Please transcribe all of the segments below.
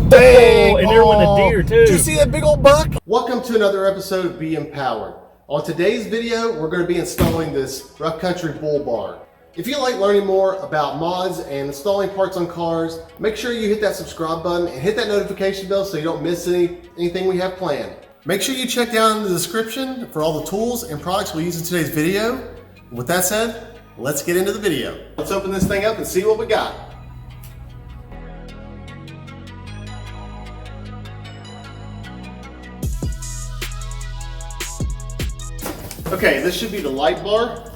Dang! And there went a deer too. Did you see that big old buck? Welcome to another episode of Be Empowered. On today's video, we're going to be installing this rough country bull bar. If you like learning more about mods and installing parts on cars, make sure you hit that subscribe button and hit that notification bell so you don't miss anything we have planned. Make sure you check down in the description for all the tools and products we use in today's video. With that said, let's get into the video. Let's open this thing up and see what we got. Okay, this should be the light bar.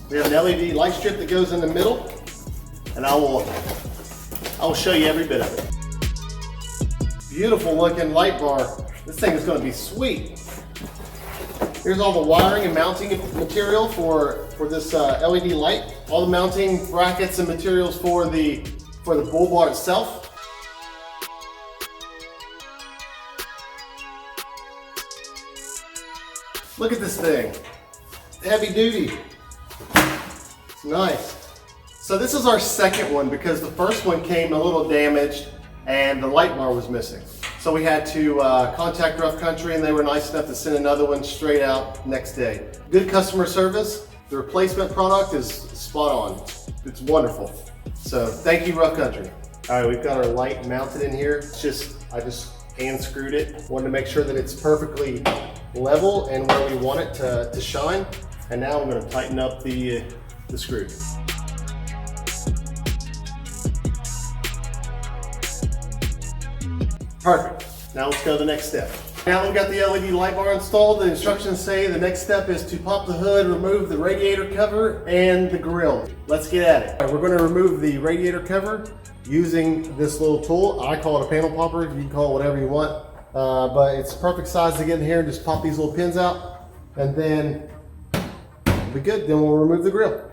We have an LED light strip that goes in the middle, and I will show you every bit of it. Beautiful looking light bar. This thing is going to be sweet. Here's all the wiring and mounting material for this LED light. All the mounting brackets and materials for the bull bar itself. Look at this thing. Heavy duty. It's nice. So this is our second one because the first one came a little damaged and the light bar was missing. So we had to contact Rough Country, and they were nice enough to send another one straight out next day. Good customer service. The replacement product is spot on. It's wonderful. So thank you, Rough Country. All right, we've got our light mounted in here. I just hand screwed it. Wanted to make sure that it's perfectly level and where we want it to shine. And now I'm going to tighten up the screw. Perfect. Now let's go to the next step. Now we've got the LED light bar installed. The instructions say the next step is to pop the hood, remove the radiator cover and the grille. Let's get at it. We're going to remove the radiator cover using this little tool. I call it a panel popper. You can call it whatever you want. But it's perfect size to get in here and just pop these little pins out, and then we'll be good. Then we'll remove the grille.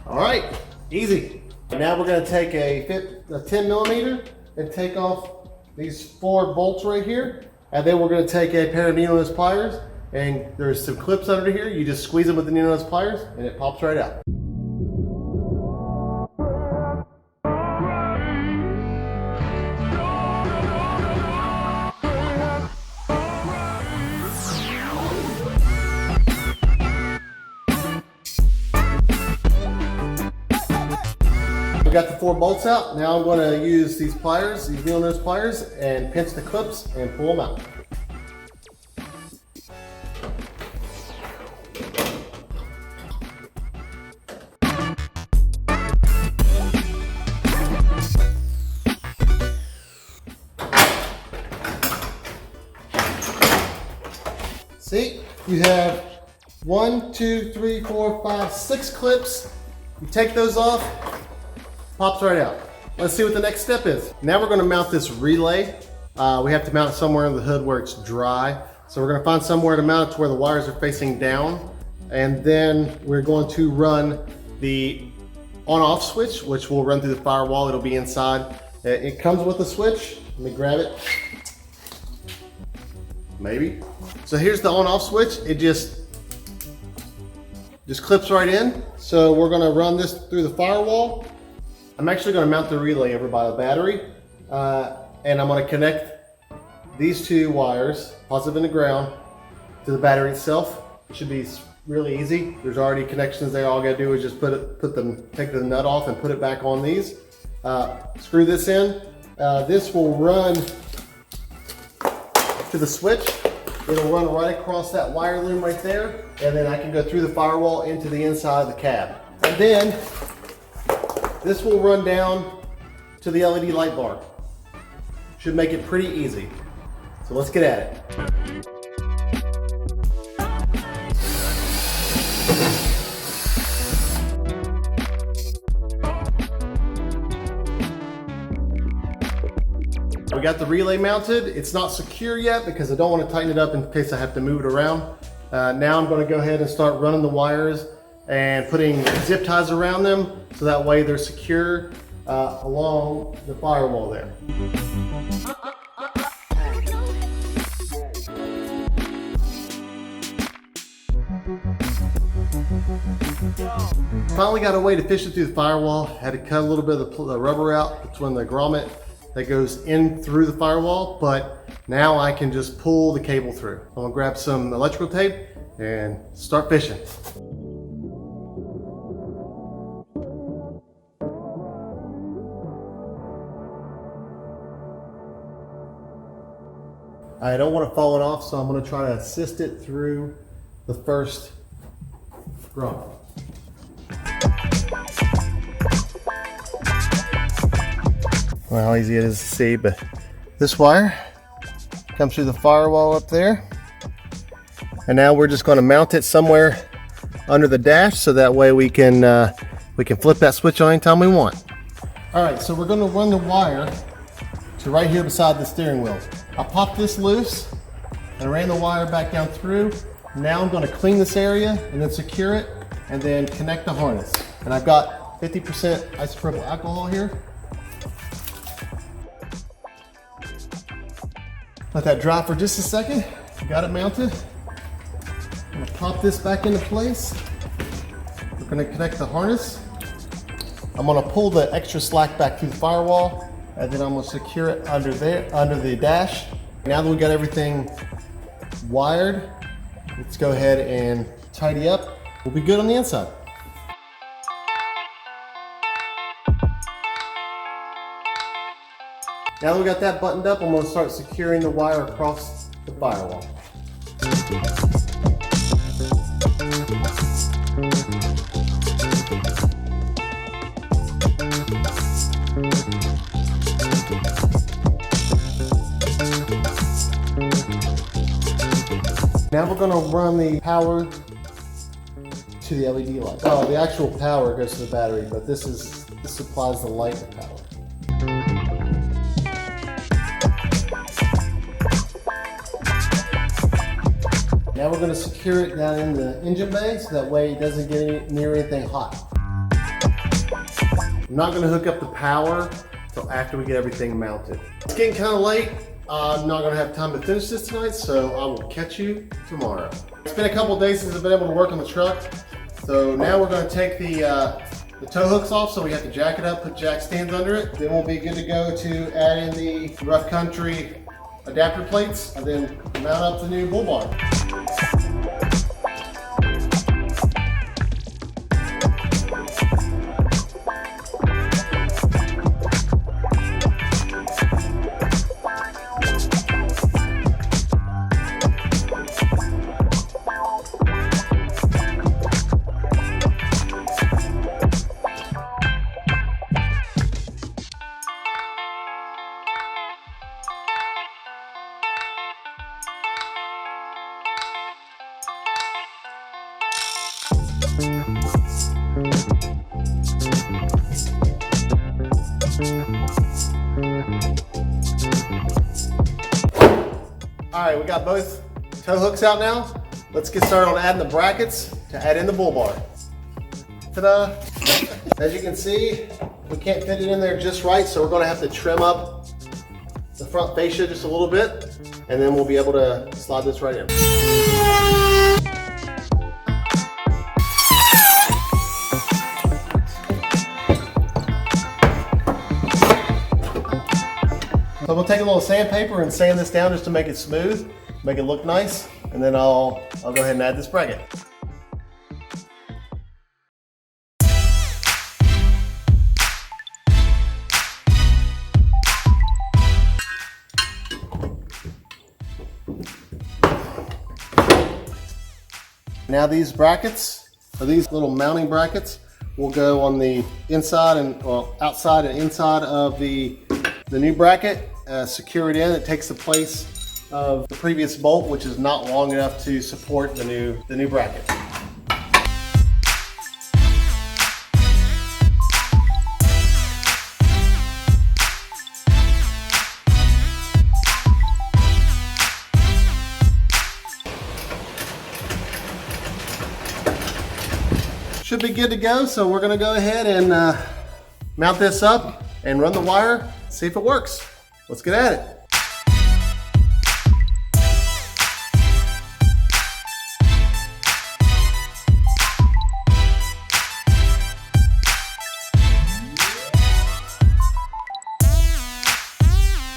All right, easy. Now we're going to take a 10 millimeter and take off these 4 bolts right here. And then we're going to take a pair of needle nose pliers, and there's some clips under here. You just squeeze them with the needle nose pliers and it pops right out. We got the 4 bolts out. Now I'm going to use these pliers, these needle nose pliers, and pinch the clips and pull them out. See, you have 1, 2, 3, 4, 5, 6 clips. You take those off. Pops right out. Let's see what the next step is. Now we're going to mount this relay. We have to mount it somewhere in the hood where it's dry. So we're going to find somewhere to mount it to where the wires are facing down. And then we're going to run the on-off switch, which will run through the firewall. It'll be inside. It comes with a switch. Let me grab it. Maybe. So here's the on-off switch. It just clips right in. So we're going to run this through the firewall. I'm actually going to mount the relay over by the battery, and I'm going to connect these 2 wires, positive and the ground, to the battery itself. It should be really easy. There's already connections there. All I got to do is just take the nut off and put it back on these. Screw this in. This will run to the switch. It'll run right across that wire loom right there, and then I can go through the firewall into the inside of the cab. And then this will run down to the LED light bar. Should make it pretty easy. So let's get at it. We got the relay mounted. It's not secure yet because I don't want to tighten it up in case I have to move it around. Now I'm going to go ahead and start running the wires and putting zip ties around them so that way they're secure along the firewall there. Finally got a way to fish it through the firewall. Had to cut a little bit of the rubber out between the grommet that goes in through the firewall, but now I can just pull the cable through. I'm gonna grab some electrical tape and start fishing. I don't want it falling off, so I'm gonna try to assist it through the first grommet. Well, how easy it is to see, but this wire comes through the firewall up there. And now we're just going to mount it somewhere under the dash so that way we can flip that switch on anytime we want. All right, so we're going to run the wire to right here beside the steering wheel. I popped this loose and ran the wire back down through. Now I'm going to clean this area and then secure it and then connect the harness. And I've got 50% isopropyl alcohol here. Let that dry for just a second. Got it mounted. I'm gonna pop this back into place. We're gonna connect the harness. I'm gonna pull the extra slack back through the firewall, and then I'm gonna secure it under there, under the dash. Now that we got everything wired, let's go ahead and tidy up. We'll be good on the inside. Now that we got that buttoned up, I'm going to start securing the wire across the firewall. Now we're going to run the power to the LED light. Oh, the actual power goes to the battery, but this supplies the light and power. Now we're going to secure it down in the engine bay so that way it doesn't get near anything hot. I'm not going to hook up the power until after we get everything mounted. It's getting kind of late. I'm not going to have time to finish this tonight, so I will catch you tomorrow. It's been a couple of days since I've been able to work on the truck. So now we're going to take the tow hooks off, so we have to jack it up, put jack stands under it. Then we'll be good to go to add in the rough country adapter plates and then mount up the new bull bar. All right, we got both tow hooks out now. Let's get started on adding the brackets to add in the bull bar. Ta-da! As you can see, we can't fit it in there just right, so we're gonna have to trim up the front fascia just a little bit, and then we'll be able to slide this right in. So I'm gonna take a little sandpaper and sand this down just to make it smooth, make it look nice, and then I'll go ahead and add this bracket. Now these brackets, or these little mounting brackets, will go on the inside and, well, outside and inside of the new bracket. Secure it in. It takes the place of the previous bolt, which is not long enough to support the new bracket. Should should be good to go. So we're gonna go ahead and mount this up and run the wire, see if it works. Let's get at it.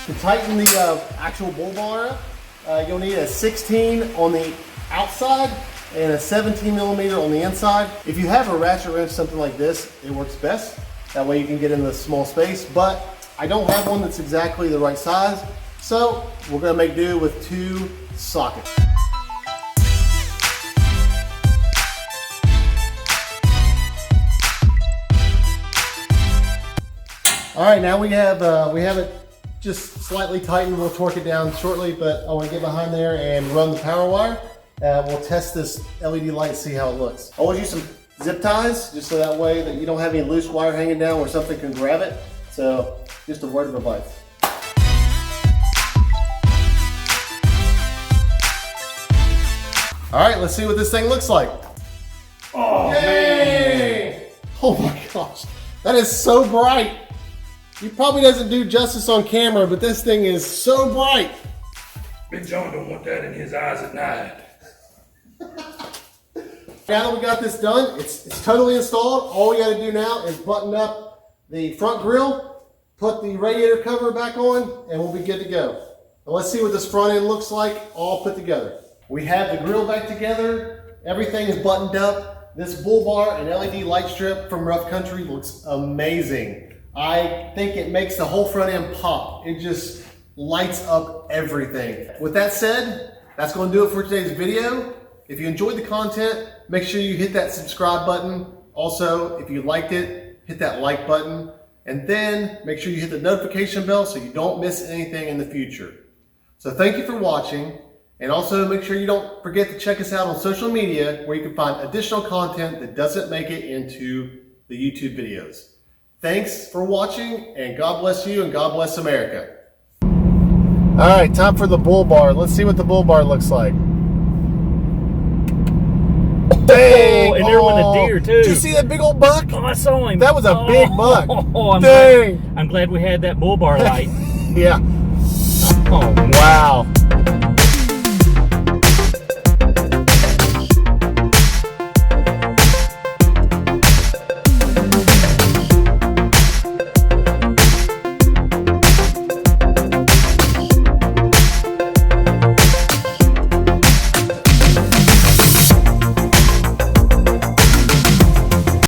To tighten the actual bull bar up, you'll need a 16 on the outside and a 17 millimeter on the inside. If you have a ratchet wrench, something like this, it works best. That way you can get in the small space, but I don't have one that's exactly the right size, so we're gonna make do with 2 sockets. All right, now we have it just slightly tightened. We'll torque it down shortly, but I want to get behind there and run the power wire. We'll test this LED light, see how it looks. I always use some zip ties, just so that way that you don't have any loose wire hanging down where something can grab it. So just a word of advice. All right, let's see what this thing looks like. Oh, man. Oh my gosh, that is so bright. It probably doesn't do justice on camera, but this thing is so bright. Big John don't want that in his eyes at night. Now that we got this done, it's totally installed. All we got to do now is button up the front grille, put the radiator cover back on, and we'll be good to go. Now let's see what this front end looks like all put together. We have the grille back together. Everything is buttoned up. This bull bar and LED light strip from Rough Country looks amazing. I think it makes the whole front end pop. It just lights up everything. With that said, that's going to do it for today's video. If you enjoyed the content, make sure you hit that subscribe button. Also, if you liked it, hit that like button. And then make sure you hit the notification bell so you don't miss anything in the future. So thank you for watching. And also make sure you don't forget to check us out on social media where you can find additional content that doesn't make it into the YouTube videos. Thanks for watching, and God bless you, and God bless America. All right, time for the bull bar. Let's see what the bull bar looks like. Dang! Oh, and there went a deer too. Did you see that big old buck? Oh, I saw him. That was a big buck. Oh, Dang! I'm glad we had that bull bar light. Yeah. Oh, Wow.